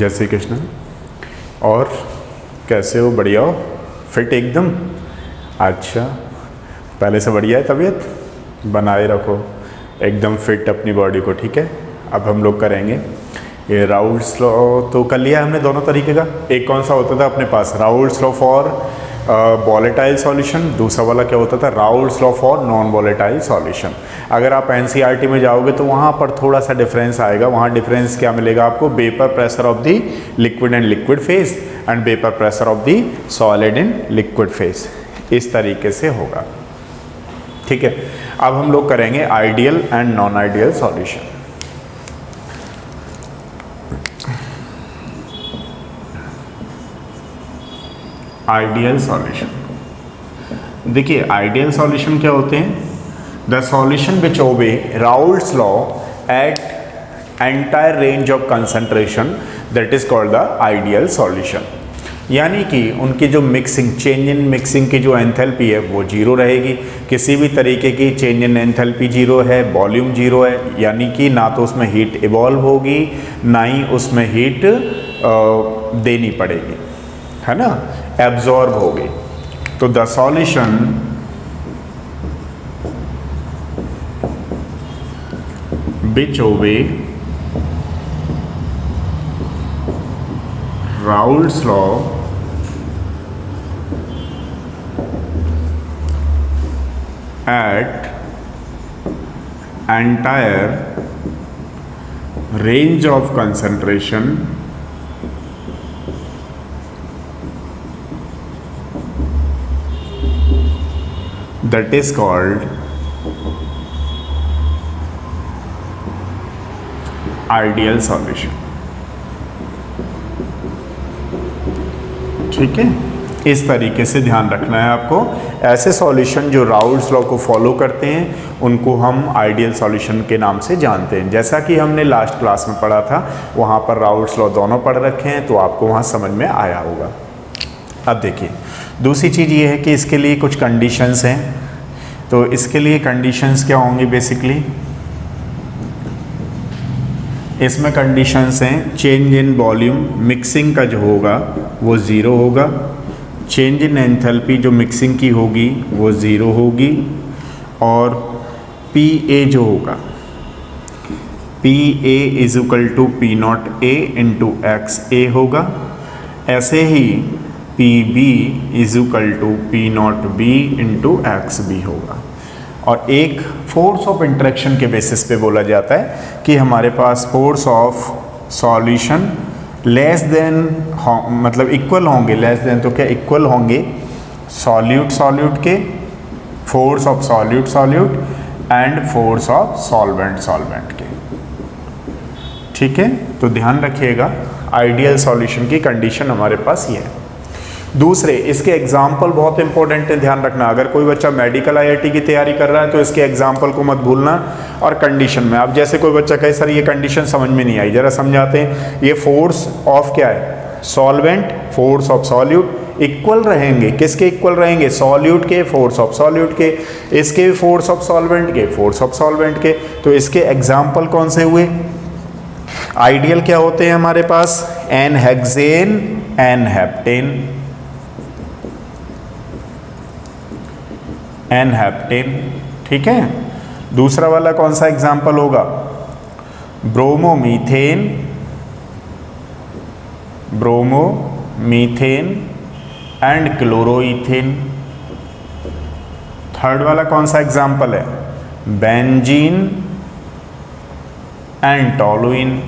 जय श्री कृष्ण। और कैसे हो? बढ़िया हो? फिट एकदम? अच्छा, पहले से बढ़िया है तबीयत? बनाए रखो एकदम फिट अपनी बॉडी को, ठीक है। अब हम लोग करेंगे ये राउल्ट्स लॉ। तो कर लिया हमने दोनों तरीके का। एक कौन सा होता था अपने पास? Raoult's law for volatile solution. दूसरा वाला क्या होता था? Raoult's law for non volatile solution. अगर आप एनसीईआरटी में जाओगे तो वहाँ पर थोड़ा सा डिफरेंस आएगा। वहाँ डिफरेंस क्या मिलेगा आपको? Vapour pressure of the liquid and liquid phase and vapour pressure of the solid in liquid phase, इस तरीके से होगा, ठीक है। अब हम लोग करेंगे ideal and non ideal solution. Ideal solution, देखिए आइडियल सॉल्यूशन क्या होते हैं? The solution which obey Raoult's law at entire range of concentration, that is called the ideal solution. यानी कि उनकी जो मिक्सिंग, चेंज इन मिक्सिंग की जो एंथैल्पी है वो जीरो रहेगी। किसी भी तरीके की चेंज इन एंथैल्पी जीरो है, वॉल्यूम जीरो है, यानी कि ना तो उसमें हीट इवॉल्व होगी ना ही उसमें हीट देनी पड़ेगी, है ना, एब्जॉर्ब होगी। तो the solution which obey Raoult's law at entire range of concentration that is called ideal solution, ठीक है। इस तरीके से ध्यान रखना है आपको। ऐसे सॉल्यूशन जो राउल्ट्स लॉ को फॉलो करते हैं उनको हम आइडियल सॉल्यूशन के नाम से जानते हैं। जैसा कि हमने लास्ट क्लास में पढ़ा था, वहाँ पर राउल्ट्स लॉ दोनों पढ़ रखे हैं, तो आपको वहाँ समझ में आया होगा। अब देखिए दूसरी चीज़ ये है कि इसके लिए कुछ कंडीशंस हैं। तो इसके लिए कंडीशंस क्या होंगी? बेसिकली इसमें कंडीशंस हैं, चेंज इन वॉल्यूम, मिक्सिंग का जो होगा वो ज़ीरो होगा। चेंज इन एंथैल्पी, जो मिक्सिंग की होगी वो ज़ीरो होगी। और पी ए जो होगा, P A is equal to P naught A into X A होगा। ऐसे ही P B is equal to P naught B into X B होगा। और एक फोर्स ऑफ इंटरेक्शन के बेसिस पे बोला जाता है कि हमारे पास force of solution less than, मतलब इक्वल होंगे, लेस देन तो क्या इक्वल होंगे सॉल्यूट सॉल्यूट के, force of solute solute and force of solvent solvent के, ठीक है। तो ध्यान रखिएगा आइडियल सॉल्यूशन की कंडीशन हमारे पास ये है। दूसरे इसके एग्जाम्पल बहुत इंपॉर्टेंट है, ध्यान रखना। अगर कोई बच्चा मेडिकल आईआईटी की तैयारी कर रहा है तो इसके एग्जाम्पल को मत भूलना। और कंडीशन में अब जैसे कोई बच्चा कहे सर ये कंडीशन समझ में नहीं आई, जरा समझाते हैं। ये फोर्स ऑफ क्या है? Solvent, force of solute equal रहेंगे। किसके इक्वल रहेंगे? सॉल्यूट के, फोर्स ऑफ सॉल्यूट के, इसके फोर्स ऑफ सॉल्वेंट के, फोर्स ऑफ सॉल्वेंट के। तो इसके एग्जाम्पल कौन से हुए? आइडियल क्या होते हैं हमारे पास? N hexane, N heptane, N heptane, ठीक है। दूसरा वाला कौन सा एग्जाम्पल होगा? Bromomethane, bromomethane and chloroethane. Third वाला कौन सा एग्जाम्पल है? Benzene and toluene.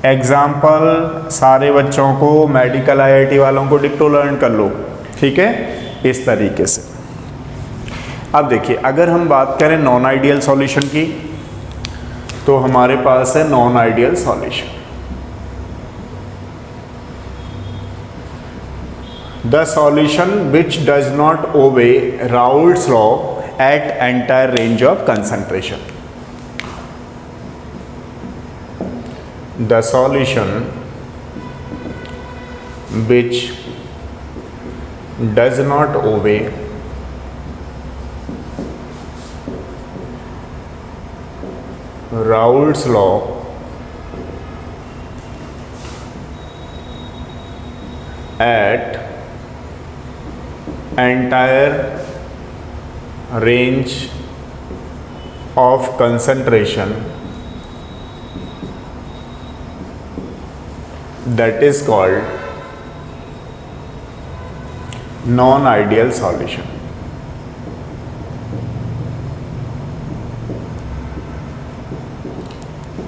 एग्जाम्पल सारे बच्चों को, मेडिकल आईआईटी वालों को डिक्टो लर्न कर लो, ठीक है, इस तरीके से। अब देखिए अगर हम बात करें नॉन आइडियल सॉल्यूशन की, तो हमारे पास है non ideal solution. The solution which does not obey Raoult's law at entire range of concentration. The solution which does not obey Raoult's law at entire range of concentration that is called non-ideal solution.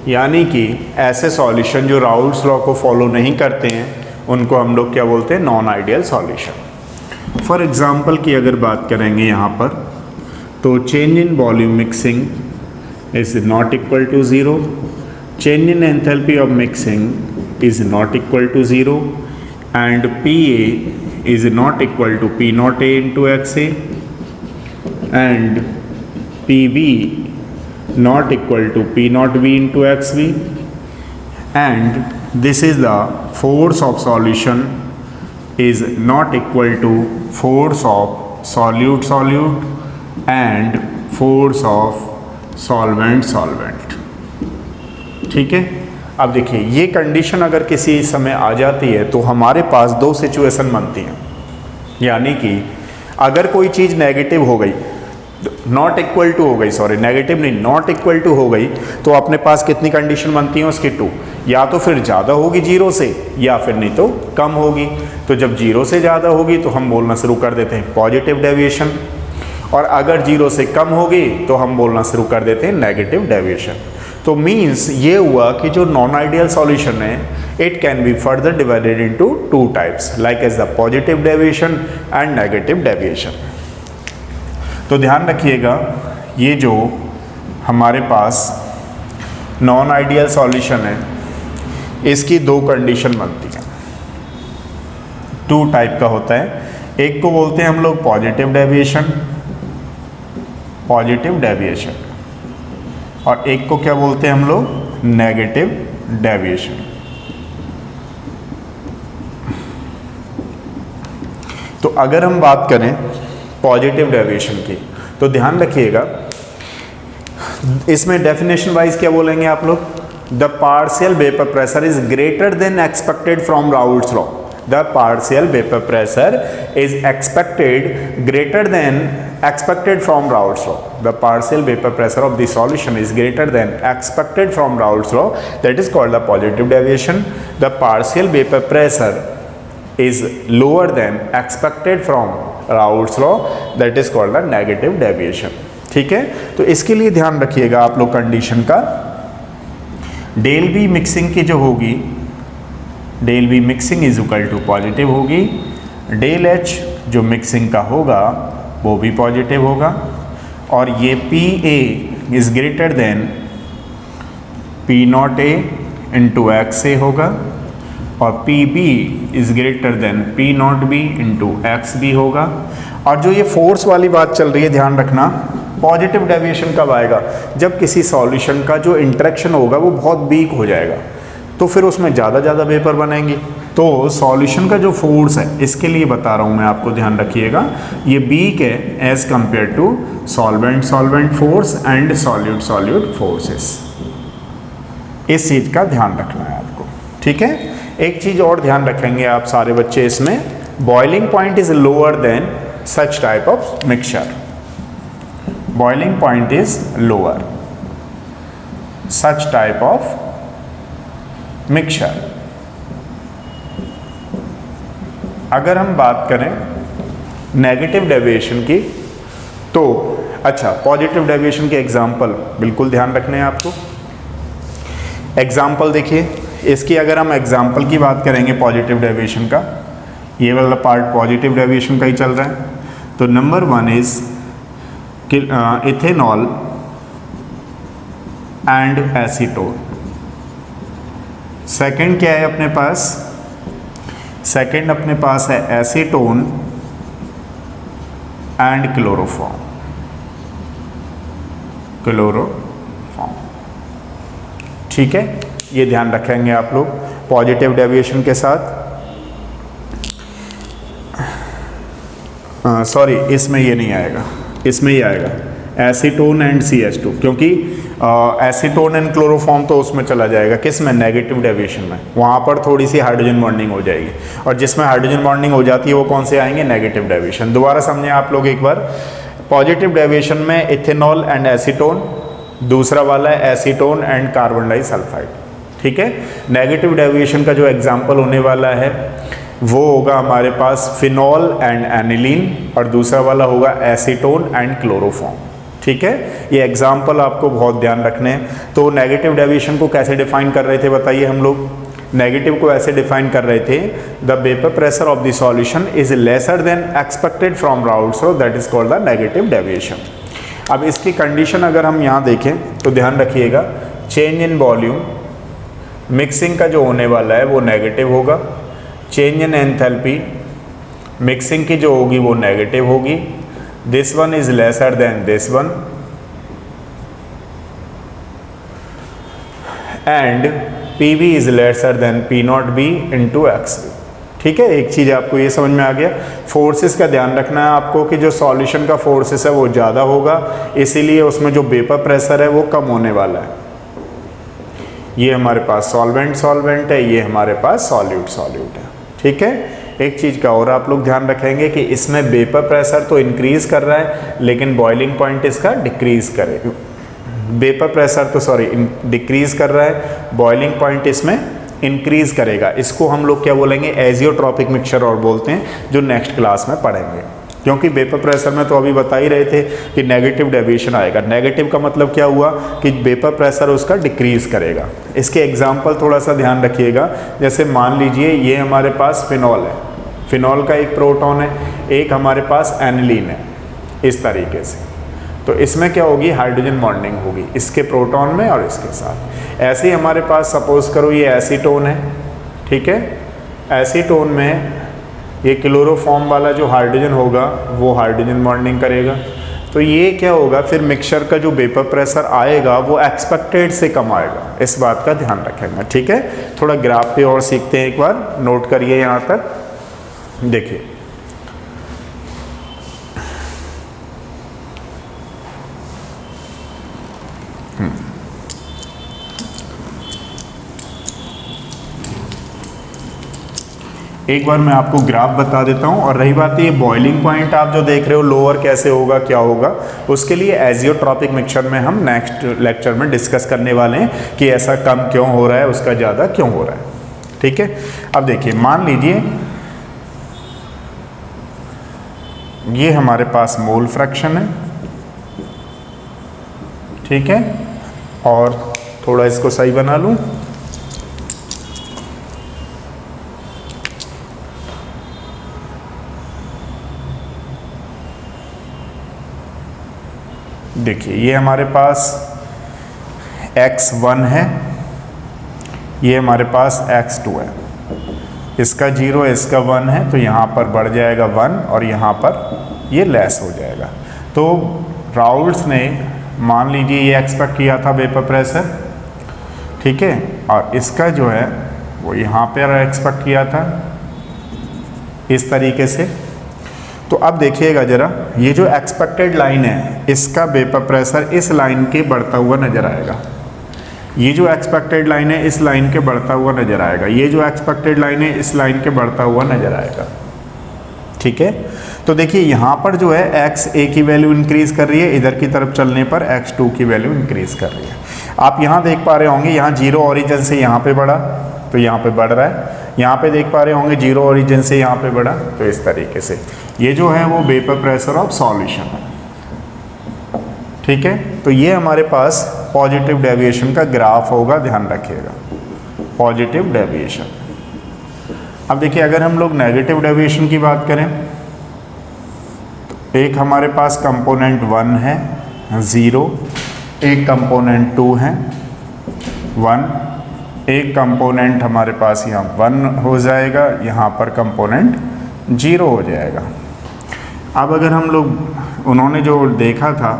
यानी कि ऐसे solution जो Raoult's law को follow नहीं करते हैं उनको हम लोग क्या बोलते हैं, non ideal solution. For example की अगर बात करेंगे यहाँ पर, तो change in volume mixing is not equal to zero, change in enthalpy of mixing is not equal to zero, and P A is not equal to P naught A into X A, and P B not equal to P naught V into XV, and this is the force of solution is not equal to force of solute and force of solvent। ठीक है। अब देखिए ये condition अगर किसी समय आ जाती है तो हमारे पास दो सिचुएशन बनती हैं, यानी कि अगर कोई चीज़ नेगेटिव हो गई, नॉट इक्वल टू हो गई, सॉरी नेगेटिव नहीं, नॉट इक्वल टू हो गई, तो अपने पास कितनी कंडीशन बनती है उसकी, टू। या तो फिर ज़्यादा होगी जीरो से, या फिर नहीं तो कम होगी। तो जब जीरो से ज़्यादा होगी तो हम बोलना शुरू कर देते हैं पॉजिटिव डेविएशन, और अगर जीरो से कम होगी तो हम बोलना शुरू कर देते हैं नेगेटिव डेविएशन। तो मीन्स ये हुआ कि जो नॉन आइडियल सॉल्यूशन है it can be further divided into two types, like as the positive deviation and negative deviation. तो ध्यान रखिएगा ये जो हमारे पास नॉन आइडियल सॉल्यूशन है इसकी दो कंडीशन बनती हैं, टू टाइप का होता है। एक को बोलते हैं हम लोग पॉजिटिव डेविएशन, और एक को क्या बोलते हैं हम लोग, नेगेटिव डेविएशन। तो अगर हम बात करें पॉजिटिव डेविएशन की, तो ध्यान रखिएगा इसमें डेफिनेशन वाइज क्या बोलेंगे आप लोग, the partial vapour pressure is greater then expected from Raoult's law. The partial vapour pressure is expected greater than expected from Raoult's law. The partial vapor pressure of the solution is greater than expected from Raoult's law. That is called the positive deviation. The partial vapor pressure is lower than expected from Raoult's law. That is called the negative deviation. ठीक है, तो इसके लिए ध्यान रखिएगा आप लोग condition का। डेल बी मिक्सिंग की जो होगी, del V mixing is equal to positive होगी, डेल एच जो मिक्सिंग का होगा वो भी पॉजिटिव होगा, और ये P A is greater than P naught A into X A होगा, और P B is greater than P naught B into X B होगा। और जो ये फोर्स वाली बात चल रही है ध्यान रखना, पॉजिटिव डेविएशन कब आएगा, जब किसी सॉल्यूशन का जो इंटरेक्शन होगा वो बहुत वीक हो जाएगा, तो फिर उसमें ज़्यादा वेपर बनेंगी। तो सॉल्यूशन का जो फोर्स है इसके लिए बता रहा हूँ मैं आपको, ध्यान रखिएगा, ये वीक है as compare to solvent force and solute forces. इस चीज़ का ध्यान रखना है आपको, ठीक है। एक चीज़ और ध्यान रखेंगे आप सारे बच्चे इसमें, boiling point is lower than such type of mixture. Boiling point is lower such type of mixture. अगर हम बात करें नेगेटिव डेविएशन की, तो अच्छा पॉजिटिव डेविएशन के एग्जाम्पल बिल्कुल ध्यान रखने हैं आपको। एग्जाम्पल देखिए इसकी, अगर हम एग्जाम्पल की बात करेंगे पॉजिटिव डेविएशन का, ये वाला पार्ट पॉजिटिव डेविएशन का ही चल रहा है। तो number one is ethanol and acetone. Second क्या है अपने पास, सेकंड अपने पास है एसीटोन एंड क्लोरोफॉर्म। ठीक है, ये ध्यान रखेंगे आप लोग पॉजिटिव डेविएशन के साथ। सॉरी इसमें ये नहीं आएगा, इसमें ही आएगा एसीटोन एंड CH2, क्योंकि एसीटोन एंड क्लोरोफॉर्म तो उसमें चला जाएगा, किस में, नेगेटिव डेविएशन में, वहाँ पर थोड़ी सी हाइड्रोजन बॉन्डिंग हो जाएगी, और जिसमें हाइड्रोजन बॉन्डिंग हो जाती है वो कौन से आएंगे, नेगेटिव डेविएशन। दोबारा समझें आप लोग एक बार, पॉजिटिव डेविएशन में इथेनॉल एंड एसीटोन, दूसरा वाला है एसीटोन एंड कार्बन डाइसल्फाइड, ठीक है। नेगेटिव डेविएशन का जो एग्जाम्पल होने वाला है वो होगा हमारे पास फिनॉल एंड एनिलीन, और दूसरा वाला होगा एसीटोन एंड क्लोरोफॉर्म, ठीक है। ये एग्जाम्पल आपको बहुत ध्यान रखने हैं। तो नेगेटिव डेविएशन को कैसे डिफाइन कर रहे थे बताइए हम लोग, नेगेटिव को ऐसे डिफाइन कर रहे थे, the vapour pressure of the solution is lesser than expected from Raoult's law, that is called the negative deviation. अब इसकी कंडीशन अगर हम यहाँ देखें तो ध्यान रखिएगा, चेंज इन वॉल्यूम, मिक्सिंग का जो होने वाला है वो नेगेटिव होगा, चेंज इन एंथैल्पी, मिक्सिंग की जो होगी वो नेगेटिव होगी, this one is lesser than this one, and PV is lesser than P0B into x, ठीक है। एक चीज़ आपको ये समझ में आ गया, फोर्सेस का ध्यान रखना है आपको कि जो सॉल्यूशन का फोर्सेस है वो ज़्यादा होगा, इसीलिए उसमें जो वेपर प्रेशर है वो कम होने वाला है। ये हमारे पास सॉल्वेंट है, ये हमारे पास सॉल्यूट है, ठीक है। एक चीज़ का और आप लोग ध्यान रखेंगे कि इसमें वेपर प्रेशर तो इंक्रीज कर रहा है लेकिन बॉइलिंग पॉइंट इसका डिक्रीज करेगा, वेपर प्रेशर तो डिक्रीज कर रहा है, बॉइलिंग पॉइंट इसमें इंक्रीज करेगा। इसको हम लोग क्या बोलेंगे, एजियोट्रॉपिक मिक्सचर और बोलते हैं, जो नेक्स्ट क्लास में पढ़ेंगे। क्योंकि वेपर प्रेशर में तो अभी बता ही रहे थे कि नेगेटिव डेविएशन आएगा। नेगेटिव का मतलब क्या हुआ कि वेपर प्रेशर उसका डिक्रीज करेगा। इसके एग्जाम्पल थोड़ा सा ध्यान रखिएगा, जैसे मान लीजिए ये हमारे पास फिनॉल है, फिनॉल का एक प्रोटॉन है, एक हमारे पास एनिलीन है, इस तरीके से, तो इसमें क्या होगी, हाइड्रोजन बॉन्डिंग होगी इसके प्रोटॉन में और इसके साथ। ऐसे ही हमारे पास सपोज करो ये एसीटोन है, ठीक है, एसीटोन में ये क्लोरोफॉर्म वाला जो हाइड्रोजन होगा वो हाइड्रोजन बॉन्डिंग करेगा, तो ये क्या होगा, फिर मिक्सचर का जो वेपर प्रेशर आएगा वो एक्सपेक्टेड से कम आएगा, इस बात का ध्यान रखेंगे, ठीक है। थोड़ा ग्राफ पे और सीखते हैं, एक बार नोट करिए यहाँ तक, देखिए एक बार मैं आपको ग्राफ बता देता हूं। और रही बात ये बॉइलिंग पॉइंट आप जो देख रहे हो लोअर कैसे होगा, क्या होगा, उसके लिए एजियोट्रॉपिक मिक्सचर में हम नेक्स्ट लेक्चर में डिस्कस करने वाले हैं कि ऐसा कम क्यों हो रहा है, उसका ज़्यादा क्यों हो रहा है, ठीक है। अब देखिए मान लीजिए ये हमारे पास मोल फ्रैक्शन है, ठीक है, और थोड़ा इसको सही बना लूं, देखिए ये हमारे पास x1 है, ये हमारे पास x2 है, इसका 0 इसका 1 है, तो यहाँ पर बढ़ जाएगा 1 और यहाँ पर ये लेस हो जाएगा। तो राउल्ट्स ने मान लीजिए ये एक्सपेक्ट किया था वेपर प्रेशर, ठीक है, और इसका जो है वो यहाँ पर एक्सपेक्ट किया था इस तरीके से। तो अब देखिएगा ज़रा, ये जो एक्सपेक्टेड लाइन है इसका वेपर प्रेशर इस लाइन के बढ़ता हुआ नज़र आएगा, ये जो एक्सपेक्टेड लाइन है इस लाइन के बढ़ता हुआ नज़र आएगा, ये जो एक्सपेक्टेड लाइन है इस लाइन के बढ़ता हुआ नज़र आएगा, ठीक है। तो देखिए यहाँ पर जो है x1 की वैल्यू इंक्रीज़ कर रही है, इधर की तरफ चलने पर x2 की वैल्यू इंक्रीज़ कर रही है। आप यहाँ देख पा रहे होंगे, यहाँ जीरो ऑरिजिन से यहाँ पे बढ़ा तो यहाँ पे बढ़ रहा है, यहाँ पे देख पा रहे होंगे जीरो ओरिजिन से यहाँ पे बढ़ा, तो इस तरीके से ये जो है वो वेपर प्रेशर ऑफ सॉल्यूशन है, ठीक है। तो ये हमारे पास पॉजिटिव डेविएशन का ग्राफ होगा, ध्यान रखिएगा, पॉजिटिव डेविएशन। अब देखिए अगर हम लोग नेगेटिव डेविएशन की बात करें तो एक हमारे पास कंपोनेंट 1 है 0, एक कंपोनेंट 2 है 1, एक कंपोनेंट हमारे पास यहाँ 1 हो जाएगा, यहाँ पर कंपोनेंट 0 हो जाएगा। अब अगर हम लोग उन्होंने जो देखा था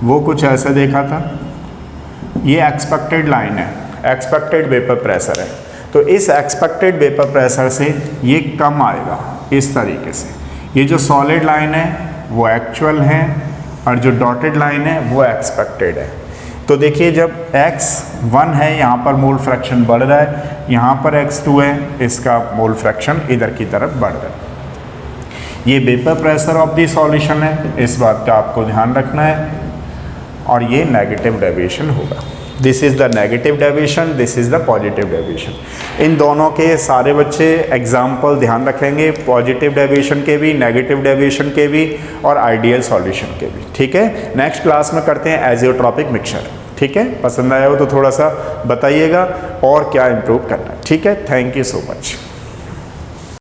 वो कुछ ऐसे देखा था, ये एक्सपेक्टेड लाइन है, एक्सपेक्टेड वेपर प्रेशर है, तो इस एक्सपेक्टेड वेपर प्रेशर से ये कम आएगा इस तरीके से। ये जो सॉलिड लाइन है वो एक्चुअल है और जो डॉटेड लाइन है वो एक्सपेक्टेड है। तो देखिए जब x1 है यहाँ पर मोल फ्रैक्शन बढ़ रहा है, यहाँ पर x2 है, इसका मोल फ्रैक्शन इधर की तरफ बढ़ रहा है। ये vapour pressure of the solution है, इस बात का आपको ध्यान रखना है। और ये नेगेटिव डेविएशन होगा, this is the negative deviation, this is the positive deviation. इन दोनों के सारे बच्चे एग्जाम्पल ध्यान रखेंगे, पॉजिटिव डेविएशन के भी, नेगेटिव डेविएशन के भी और आइडियल सॉल्यूशन के भी। ठीक है, नेक्स्ट क्लास में करते हैं एजियोट्रॉपिक मिक्सचर। ठीक है, पसंद आया हो तो थोड़ा सा बताइएगा और क्या इम्प्रूव करना है। ठीक है, थैंक यू सो मच।